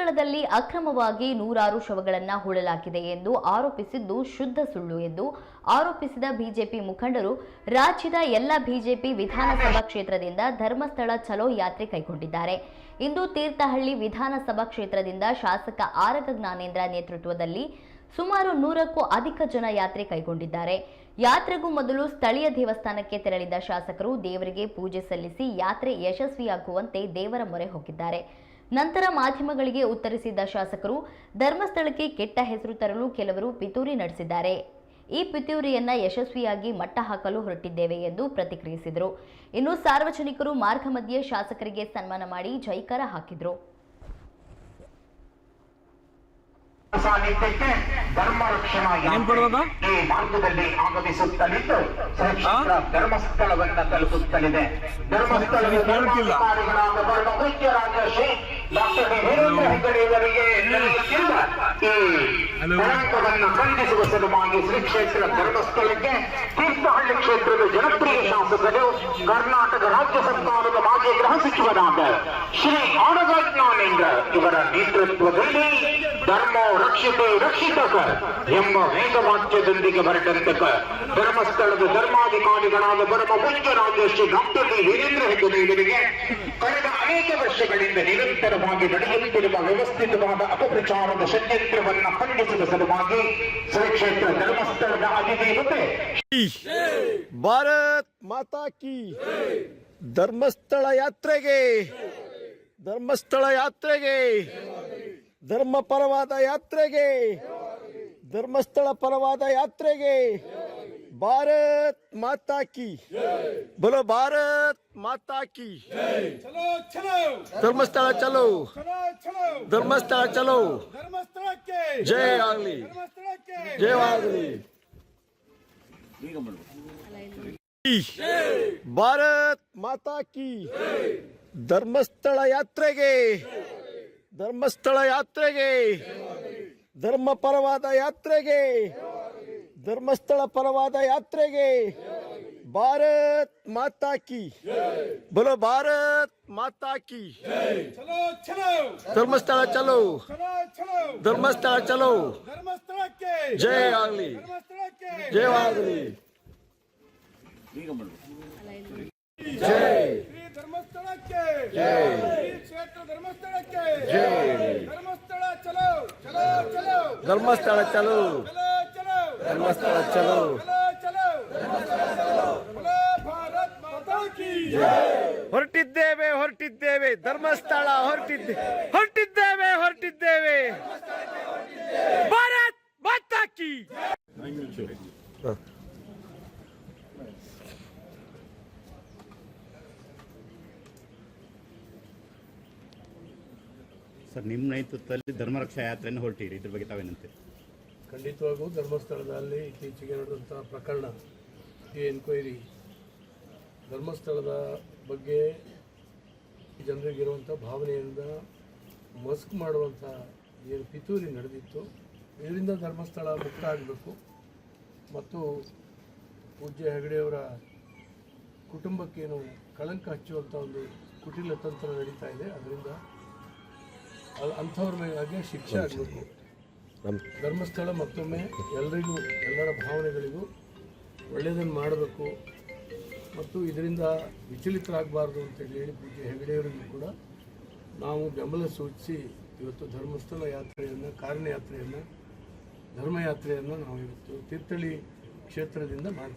ಧರ್ಮಸ್ಥಳದಲ್ಲಿ ಅಕ್ರಮವಾಗಿ ನೂರಾರು ಶವಗಳನ್ನು ಹೂಳಲಾಗಿದೆ ಎಂದು ಆರೋಪಿಸಿದ್ದು ಶುದ್ಧ ಸುಳ್ಳು ಎಂದು ಆರೋಪಿಸಿದ ಬಿಜೆಪಿ ಮುಖಂಡರು ರಾಜ್ಯದ ಎಲ್ಲ ಬಿಜೆಪಿ ವಿಧಾನಸಭಾ ಕ್ಷೇತ್ರದಿಂದ ಧರ್ಮಸ್ಥಳ ಚಲೋ ಯಾತ್ರೆ ಕೈಗೊಂಡಿದ್ದಾರೆ. ಇಂದು ತೀರ್ಥಹಳ್ಳಿ ವಿಧಾನಸಭಾ ಕ್ಷೇತ್ರದಿಂದ ಶಾಸಕ ಆರಗ ಜ್ಞಾನೇಂದ್ರ ನೇತೃತ್ವದಲ್ಲಿ ಸುಮಾರು 100ಕ್ಕೂ ಅಧಿಕ ಜನ ಯಾತ್ರೆ ಕೈಗೊಂಡಿದ್ದಾರೆ. ಯಾತ್ರೆಗೂ ಮೊದಲು ಸ್ಥಳೀಯ ದೇವಸ್ಥಾನಕ್ಕೆ ತೆರಳಿದ ಶಾಸಕರು ದೇವರಿಗೆ ಪೂಜೆ ಸಲ್ಲಿಸಿ ಯಾತ್ರೆ ಯಶಸ್ವಿಯಾಗುವಂತೆ ದೇವರ ಮೊರೆ ಹೋಗಿದ್ದಾರೆ. ನಂತರ ಮಾಧ್ಯಮಗಳಿಗೆ ಉತ್ತರಿಸಿದ ಶಾಸಕರು ಧರ್ಮಸ್ಥಳಕ್ಕೆ ಕೆಟ್ಟ ಹೆಸರು ತರಲು ಕೆಲವರು ಪಿತೂರಿ ನಡೆಸಿದ್ದಾರೆ. ಈ ಪಿತೂರಿಯನ್ನ ಯಶಸ್ವಿಯಾಗಿ ಮಟ್ಟ ಹಾಕಲು ಹೊರಟಿದ್ದೇವೆ ಎಂದು ಪ್ರತಿಕ್ರಿಯಿಸಿದರು. ಇನ್ನು ಸಾರ್ವಜನಿಕರು ಮಾರ್ಗ ಮಧ್ಯೆ ಶಾಸಕರಿಗೆ ಸನ್ಮಾನ ಮಾಡಿ ಜೈಕಾರ ಹಾಕಿದರು. ಸಾನ್ನಿಧ್ಯಕ್ಕೆ ಧರ್ಮ ರಕ್ಷಣಾ ಯಾತ್ರೆ ಈ ಮಾರ್ಗದಲ್ಲಿ ಆಗಮಿಸುತ್ತಲಿದ್ದು ಧರ್ಮಸ್ಥಳವನ್ನು ತಲುಪುತ್ತಲಿದೆ. ಧರ್ಮಸ್ಥಳದ ಧರ್ಮಾಧಿಕಾರಿಗಳಾದ ಬರುವ ಮುಖ್ಯ ರಾಜಶ್ರೀ ಡಾಕ್ಟರ್ ವೀರೇಂದ್ರ ಹೆಗ್ಗಡೆಯವರಿಗೆ ಈ ಕಳಂಕವನ್ನು ಖಂಡಿಸುವ ಸಲುವಾಗಿ ಶ್ರೀ ಕ್ಷೇತ್ರ ಧರ್ಮಸ್ಥಳಕ್ಕೆ ತೀರ್ಥಹಳ್ಳಿ ಕ್ಷೇತ್ರದ ಜನಪ್ರಿಯ ಶಾಸಕರು ಕರ್ನಾಟಕ ರಾಜ್ಯ ಸರ್ಕಾರದ ಮಾಜಿ ಗೃಹ ಸಚಿವರಾದ ಶ್ರೀ ಆರಗ ಜ್ಞಾನೇಂದ್ರ ಇವರ ನೇತೃತ್ವದಲ್ಲಿ ಧರ್ಮ ರಕ್ಷಿತೆ ರಕ್ಷಿತಕ ಎಂಬ ವೇದವಾಕ್ಯದೊಂದಿಗೆ ಹೊರಟಂತಕ ಧರ್ಮಸ್ಥಳದ ಧರ್ಮಾಧಿಕಾರಿಗಳಾದ ಪರಮ ಪೂಜ್ಯ ರಾಜಶ್ರೀ ಡಾಕ್ಟರ್ ವೀರೇಂದ್ರ ಹೆಗ್ಗಡೆಯವರಿಗೆ ಕಳೆದ ಅನೇಕ ವರ್ಷಗಳಿಂದ ನಿರಂತರವಾಗಿ ನಡೆಯುತ್ತಿರುವ ವ್ಯವಸ್ಥಿತವಾದ ಅಪಪ್ರಚಾರದ ಷಡ್ಯಂತ್ರವನ್ನು ಖಂಡಿಸುವ ಸಲುವಾಗಿ ಶ್ರೀ ಕ್ಷೇತ್ರ ಧರ್ಮಸ್ಥಳದ ಅಧಿದೇವತೆ ಭಾರತ್ ಮಾತಾ ಕಿ ಧರ್ಮಸ್ಥಳ ಯಾತ್ರೆಗೆ ಧರ್ಮ ಪರವಾದ ಯಾತ್ರೆಗೆ ಧರ್ಮಸ್ಥಳ ಪರವಾದ ಯಾತ್ರೆಗೆ ಭಾರತ್ ಮಾತಾ ಕಿ बोलो ಭಾರತ್ ಮಾತಾ ಕಿ ಧರ್ಮಸ್ಥಳ ಚಲೋ ಧರ್ಮಸ್ಥಳ ಚಲೋ ಜಯ ಆಗಲಿ ಜಯವಾಗಲಿ. ಭಾರತ್ ಮಾತಾ ಕಿ ಧರ್ಮಸ್ಥಳ ಯಾತ್ರೆಗೆ ಧರ್ಮ ಪರವಾದ ಯಾತ್ರೆಗೆ ಧರ್ಮಸ್ಥಳ ಪರವಾದ ಯಾತ್ರೆಗೆ ಭಾರತ್ ಮಾತಾ ಕಿ बोलो ಭಾರತ್ ಮಾತಾ ಕಿ ಧರ್ಮಸ್ಥಳ ಚಲೋ ಧರ್ಮಸ್ಥಳ ಚಲೋ ಜಯ ಆಗಲಿ ಜಯವಾಗಲಿ. ಜೈ ಧರ್ಮಸ್ಥಳಕ್ಕೆ ಜೈ ಕ್ಷೇತ್ರ ಧರ್ಮಸ್ಥಳಕ್ಕೆ ಜೈ ಧರ್ಮಸ್ಥಳ ಚಲೋ ಚಲೋ ಚಲೋ ಧರ್ಮಸ್ಥಳ ಚಲೋ ಚಲೋ ಧರ್ಮಸ್ಥಳ ಚಲೋ ಚಲೋ ಚಲೋ ಭಾರತ್ ಮಾತಾ ಕಿ ಹೊರಟಿದ್ದೇವೆ ಧರ್ಮಸ್ಥಳ ಹೊರಟಿದ್ದೇವೆ ಭಾರತ್ ಮಾತಾ ಕಿ. ಸರ್, ನಿಮ್ಮ ನೇತೃತ್ವದಲ್ಲಿ ಧರ್ಮರಕ್ಷಾ ಯಾತ್ರೆಯನ್ನು ಹೊರಟಿರಿ, ಇದ್ರ ಬಗ್ಗೆ ತಾವೇನಂತೀರಿ? ಖಂಡಿತವಾಗೂ ಧರ್ಮಸ್ಥಳದಲ್ಲಿ ಇತ್ತೀಚೆಗೆ ನಡೆದಂಥ ಪ್ರಕರಣ, ಈ ಎನ್ಕ್ವೈರಿ ಧರ್ಮಸ್ಥಳದ ಬಗ್ಗೆ ಜನರಿಗಿರುವಂಥ ಭಾವನೆಯಿಂದ ಮಸ್ಕ್ ಮಾಡುವಂಥ ಏನು ಪಿತೂರಿ ನಡೆದಿತ್ತು, ಇದರಿಂದ ಧರ್ಮಸ್ಥಳ ಮುಕ್ತ ಆಗಬೇಕು ಮತ್ತು ಪೂಜ್ಯ ಹೆಗಡೆಯವರ ಕುಟುಂಬಕ್ಕೇನು ಕಳಂಕ ಹಚ್ಚುವಂಥ ಒಂದು ಕುಟಿಲ ತಂತ್ರ ನಡೀತಾ ಇದೆ. ಅದರಿಂದ ಅಂಥವ್ರ ಮೇಲಾಗೆ ಶಿಕ್ಷೆ ಆಗಬೇಕು. ಧರ್ಮಸ್ಥಳ ಮತ್ತೊಮ್ಮೆ ಎಲ್ಲರಿಗೂ, ಎಲ್ಲರ ಭಾವನೆಗಳಿಗೂ ಒಳ್ಳೆಯದನ್ನು ಮಾಡಬೇಕು ಮತ್ತು ಇದರಿಂದ ವಿಚಲಿತರಾಗಬಾರ್ದು ಅಂತೇಳಿ ಹೇಳಿ ಪೂಜ್ಯ ಹೆಗಡೆಯವರಿಗೂ ಕೂಡ ನಾವು ಬೆಂಬಲ ಸೂಚಿಸಿ ಇವತ್ತು ಧರ್ಮಸ್ಥಳ ಯಾತ್ರೆಯನ್ನು, ಕಾರಣ ಯಾತ್ರೆಯನ್ನು, ಧರ್ಮಯಾತ್ರೆಯನ್ನು ನಾವು ಇವತ್ತು ತೀರ್ಥಹಳ್ಳಿ ಕ್ಷೇತ್ರದಿಂದ ಮಾಡ್ತೀವಿ.